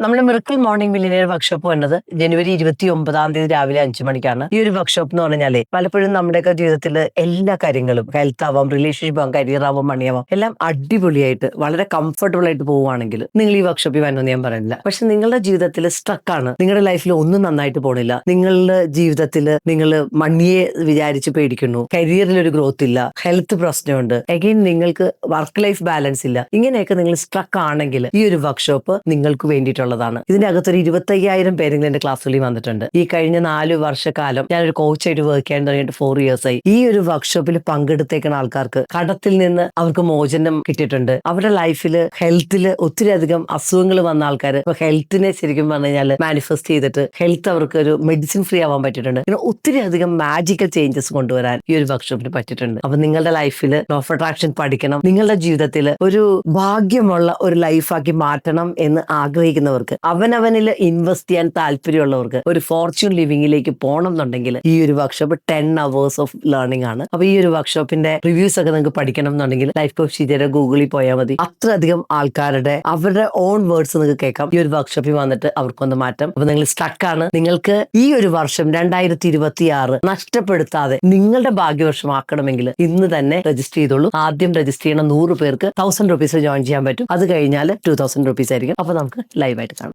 നമ്മുടെ miracle morning millionaire workshop വന്നത് ജനുവരി 29 രാവിലെ 5 മണിക്കാണ്. ഈ ഒരു വർക്ക്ഷോപ്പ് എന്ന് പറഞ്ഞാലേ പലപ്പോഴും നമ്മുടെയൊക്കെ ജീവിതത്തിൽ എല്ലാ കാര്യങ്ങളും ഹെൽത്ത് ആവാം, റിലേഷൻഷിപ്പ് ആവാം, കരിയർ ആവാം, മണിയാവാം, എല്ലാം അടിപൊളിയായിട്ട് വളരെ കംഫർട്ടബിൾ ആയിട്ട് പോവുകയാണെങ്കിൽ നിങ്ങൾ ഈ വർക്ക്ഷോപ്പിൽ വരണമെന്ന് ഞാൻ പറയുന്നില്ല. പക്ഷെ നിങ്ങളുടെ ജീവിതത്തിൽ സ്ട്രക്കാണ്, നിങ്ങളുടെ ലൈഫിൽ ഒന്നും നന്നായിട്ട് പോണില്ല, നിങ്ങളുടെ ജീവിതത്തിൽ നിങ്ങൾ മണിയെ വിചാരിച്ച് പേടിക്കുന്നു, കരിയറിൽ ഒരു ഗ്രോത്ത് ഇല്ല, ഹെൽത്ത് പ്രശ്നമുണ്ട്, അഗൈൻ നിങ്ങൾക്ക് വർക്ക് ലൈഫ് ബാലൻസ് ഇല്ല, ഇങ്ങനെയൊക്കെ നിങ്ങൾ സ്ട്രക്ക് ആണെങ്കിൽ ഈ ഒരു വർക്ക്ഷോപ്പ് നിങ്ങൾക്ക് വേണ്ടിയിട്ടുള്ളതാണ്. ഇതിന്റെ അകത്തൊരു 25,000 പേരെങ്കിലും എന്റെ ക്ലാസ്സുകളിൽ വന്നിട്ടുണ്ട്. ഈ കഴിഞ്ഞ 4 വർഷക്കാലം ഞാനൊരു കോച്ചായിട്ട് വർക്ക് ചെയ്യാൻ തുടങ്ങിയിട്ട് 4 years ആയി. ഈ ഒരു വർക്ക്ഷോപ്പിൽ പങ്കെടുത്തേക്കുന്ന ആൾക്കാർക്ക് കടത്തിൽ നിന്ന് അവർക്ക് മോചനം കിട്ടിയിട്ടുണ്ട്. അവരുടെ ലൈഫിൽ ഹെൽത്തിൽ ഒത്തിരി അധികം അസുഖങ്ങൾ വന്ന ആൾക്കാർ ഇപ്പൊ ഹെൽത്തിനെ ശരിക്കും പറഞ്ഞു കഴിഞ്ഞാൽ മാനിഫെസ്റ്റ് ചെയ്തിട്ട് ഹെൽത്ത് അവർക്ക് ഒരു മെഡിസിൻ ഫ്രീ ആവാൻ പറ്റിയിട്ടുണ്ട്. ഇങ്ങനെ ഒത്തിരി അധികം മാജിക്കൽ ചേഞ്ചസ് കൊണ്ടുവരാൻ ഈ ഒരു വർക്ക്ഷോപ്പിന് പറ്റിയിട്ടുണ്ട്. അപ്പൊ നിങ്ങളുടെ ലൈഫിൽ ലോ ഓഫ് അട്രാക്ഷൻ പഠിക്കണം, നിങ്ങളുടെ ജീവിതത്തിൽ ഒരു ഭാഗ്യമുള്ള ഒരു ലൈഫാക്കി മാറ്റണം എന്ന് ആഗ്രഹിക്കുന്നവർക്ക്, അവനവനിൽ ഇൻവെസ്റ്റ് ചെയ്യാൻ താല്പര്യമുള്ളവർക്ക്, ഒരു ഫോർച്യൂൺ ലിവിംഗിലേക്ക് പോകണം എന്നുണ്ടെങ്കിൽ ഈ ഒരു വർക്ക്ഷോപ്പ് 10 hours ഓഫ് ലേണിംഗ് ആണ്. അപ്പൊ ഈ ഒരു വർക്ക്ഷോപ്പിന്റെ റിവ്യൂസ് ഒക്കെ നിങ്ങൾക്ക് പഠിക്കണം എന്നുണ്ടെങ്കിൽ ലൈഫ് കോച്ച് ഷീജയുടെ ഗൂഗിളിൽ പോയാൽ മതി. അത്രയധികം ആൾക്കാരുടെ അവരുടെ ഓൺ വേർഡ്സ് നിങ്ങൾക്ക് കേൾക്കാം ഈ ഒരു വർക്ക്ഷോപ്പിൽ വന്നിട്ട് അവർക്കൊന്ന് മാറ്റം. അപ്പൊ നിങ്ങൾ സ്റ്റക്കാണ്, നിങ്ങൾക്ക് ഈ ഒരു വർഷം 2026 നഷ്ടപ്പെടുത്താതെ നിങ്ങളുടെ ഭാഗ്യവർഷമാക്കണമെങ്കിൽ ഇന്ന് തന്നെ രജിസ്റ്റർ ചെയ്തോളൂ. ആദ്യം രജിസ്റ്റർ ചെയ്യണം 100 പേർക്ക് 1000 rupees ജോയിൻ ചെയ്യാൻ പറ്റും. അത് കഴിഞ്ഞാൽ 2000 rupees ആയിരിക്കും. അപ്പൊ നമുക്ക് ലൈവായിട്ട് കാണാം.